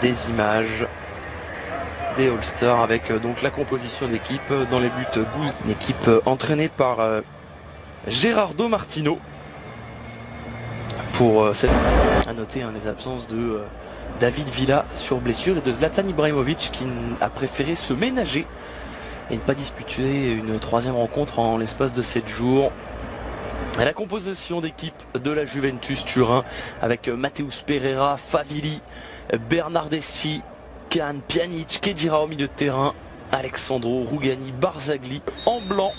Des images des All-Stars avec donc la composition d'équipe dans les buts Gouz. Une équipe entraînée par Gerardo Martino. Pour cette... À noter les absences de David Villa sur blessure et de Zlatan Ibrahimovic qui a préféré se ménager et ne pas disputer une troisième rencontre en l'espace de 7 jours. Et la composition d'équipe de la Juventus Turin avec Matheus Pereira, Favilli, Bernardeschi, Kahn, Pjanic, Khedira au milieu de terrain, Alexandro, Rugani, Barzagli en blanc.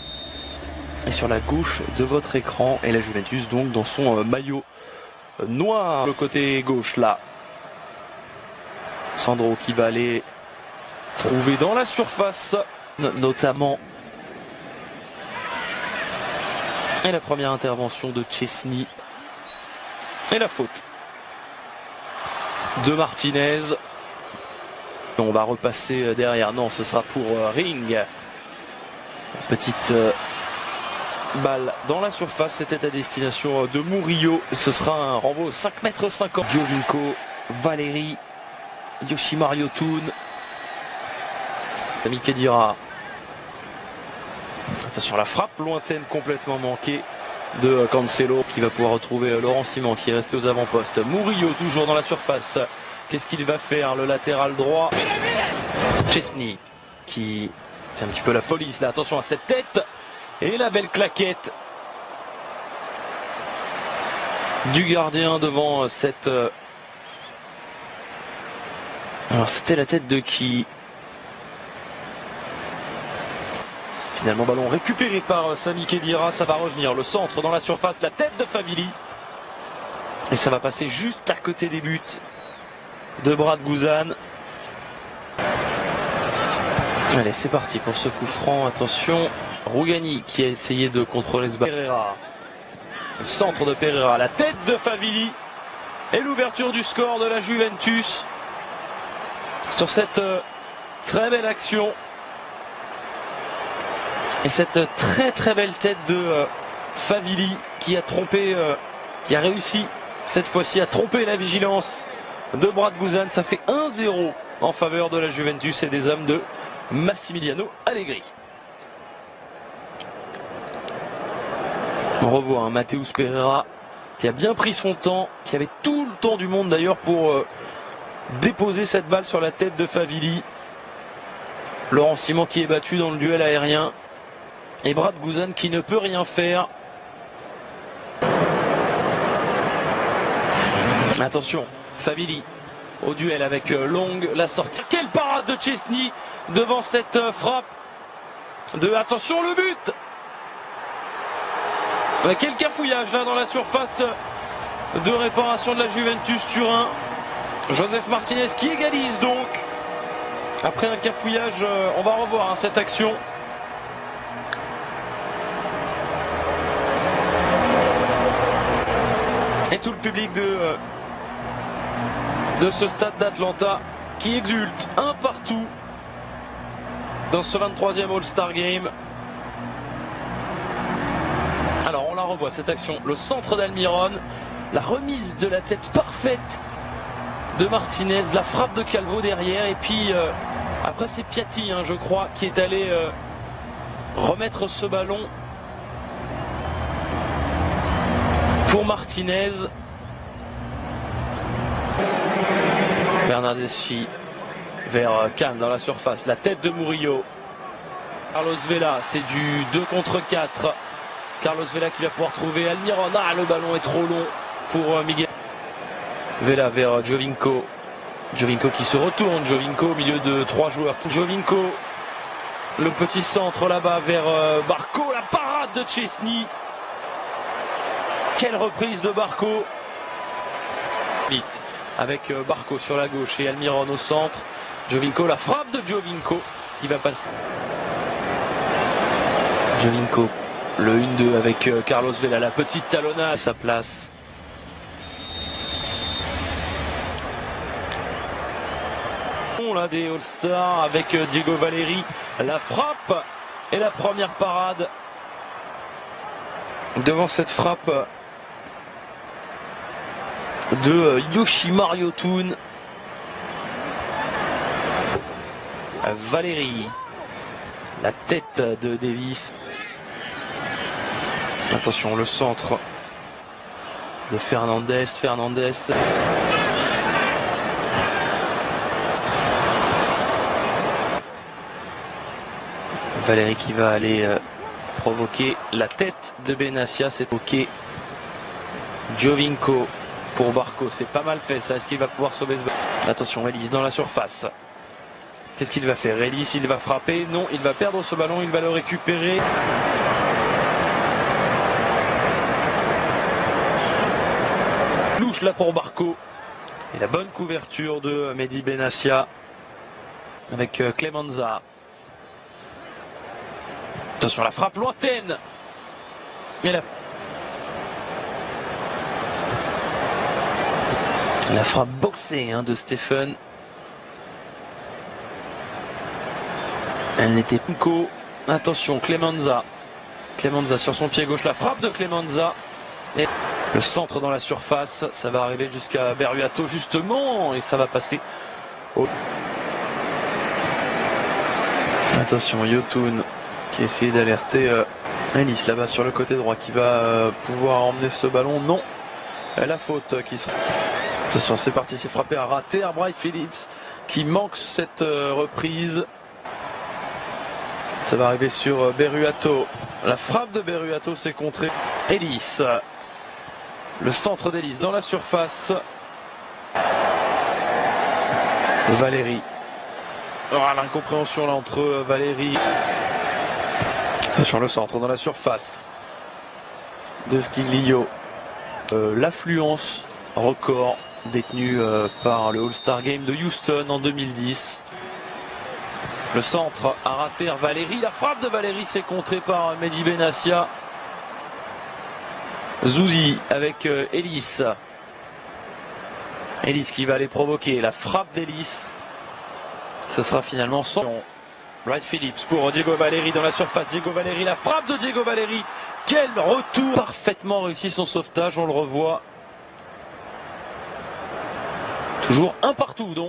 Et sur la gauche de votre écran, et la Juventus donc dans son maillot noir. Le côté gauche là. Sandro qui va aller trouver dans la surface, notamment. Et la première intervention de Szczesny. Et la faute de Martinez. On va repasser derrière. Non, ce sera pour Ring. Petite balle dans la surface. C'était à destination de Murillo. Ce sera un renvoi au 5,50 m. Giovinco, Valeri, Yoshimar Yotun, Sami Khedira. Attention, la frappe lointaine complètement manquée de Cancelo qui va pouvoir retrouver Laurent Simon qui est resté aux avant-postes. Murillo toujours dans la surface. Qu'est-ce qu'il va faire, le latéral droit? Szczesny qui fait un petit peu la police là. Attention à cette tête et la belle claquette du gardien devant cette... Alors c'était la tête de qui? Finalement, ballon récupéré par Sami Khedira, ça va revenir. Le centre dans la surface, la tête de Favilli. Et ça va passer juste à côté des buts de Brad Guzan. Allez, c'est parti pour ce coup franc. Attention, Rugani qui a essayé de contrôler ce ballon. Pereira. Le centre de Pereira, la tête de Favilli. Et l'ouverture du score de la Juventus sur cette très belle action. Et cette très belle tête de Favilli qui a trompé, qui a réussi cette fois-ci à tromper la vigilance de Brad Guzan. Ça fait 1-0 en faveur de la Juventus et des hommes de Massimiliano Allegri. On revoit Matheus Pereira qui a bien pris son temps, qui avait tout le temps du monde d'ailleurs pour déposer cette balle sur la tête de Favilli. Laurent Simon qui est battu dans le duel aérien. Et Brad Guzan qui ne peut rien faire. Attention, Favilli au duel avec Long, la sortie. Quelle parade de Szczesny devant cette frappe de... Attention le but. Quel cafouillage là dans la surface de réparation de la Juventus Turin. Joseph Martinez qui égalise donc. Après un cafouillage, on va revoir cette action. Et tout le public de ce stade d'Atlanta qui exulte un partout dans ce 23e All-Star Game. Alors on la revoit cette action, le centre d'Almiron, la remise de la tête parfaite de Martinez, la frappe de Calvo derrière et puis après c'est Piatti je crois qui est allé remettre ce ballon pour Martinez. Bernardeschi vers Kahn dans la surface, la tête de Murillo. Carlos Vela, c'est du 2 contre 4. Carlos Vela qui va pouvoir trouver Almiron. Ah, le ballon est trop long pour Miguel. Vela vers Giovinco. Giovinco qui se retourne. Giovinco au milieu de 3 joueurs. Giovinco, le petit centre là-bas vers Barco. La parade de Szczesny. Quelle reprise de Barco. Vite avec Barco sur la gauche et Almiron au centre. Giovinco, la frappe de Giovinco qui va passer. Giovinco, le 1-2 avec Carlos Vela, la petite talonnade à sa place. Là des All-Stars avec Diego Valeri, la frappe et la première parade devant cette frappe de Yoshimar Yotun. Valérie. La tête de Davis. Attention, le centre de Fernandez. Valérie qui va aller provoquer la tête de Benassia. C'est ok. Giovinco pour Barco. C'est pas mal fait ça. Est-ce qu'il va pouvoir sauver ce ballon? Attention, Ellis dans la surface. Qu'est-ce qu'il va faire? Ellis, il va frapper. Non, il va perdre ce ballon. Il va le récupérer. Louche là pour Barco. Et la bonne couverture de Mehdi Benassia avec Clemenza. Attention, la frappe lointaine. Et la frappe boxée de Stephen. Elle n'était pas. Attention, Clemenza. Clemenza sur son pied gauche. La frappe de Clemenza. Et le centre dans la surface. Ça va arriver jusqu'à Berruato justement. Et ça va passer au... Attention, Yotun qui essaie d'alerter Ellis là-bas sur le côté droit qui va pouvoir emmener ce ballon. Non, la faute qui sera... Attention, c'est parti, c'est frappé à rater à Wright Phillips qui manque cette reprise. Ça va arriver sur Berruato. La frappe de Berruato s'est contrée. Ellis. Le centre d'Ellis dans la surface. Valérie. Oh, l'incompréhension là entre Valérie. Attention, le centre dans la surface de Squiglio. L'affluence record détenue par le All-Star Game de Houston en 2010. Le centre à rater Valérie. La frappe de Valérie s'est contrée par Mehdi Benassia. Zouzi avec Ellis. Ellis qui va aller provoquer la frappe d'Ellis. Ce sera finalement son... Wright Phillips pour Diego Valérie dans la surface. Diego Valérie, la frappe de Diego Valérie. Quel retour! Parfaitement réussi son sauvetage, on le revoit. Toujours un partout donc.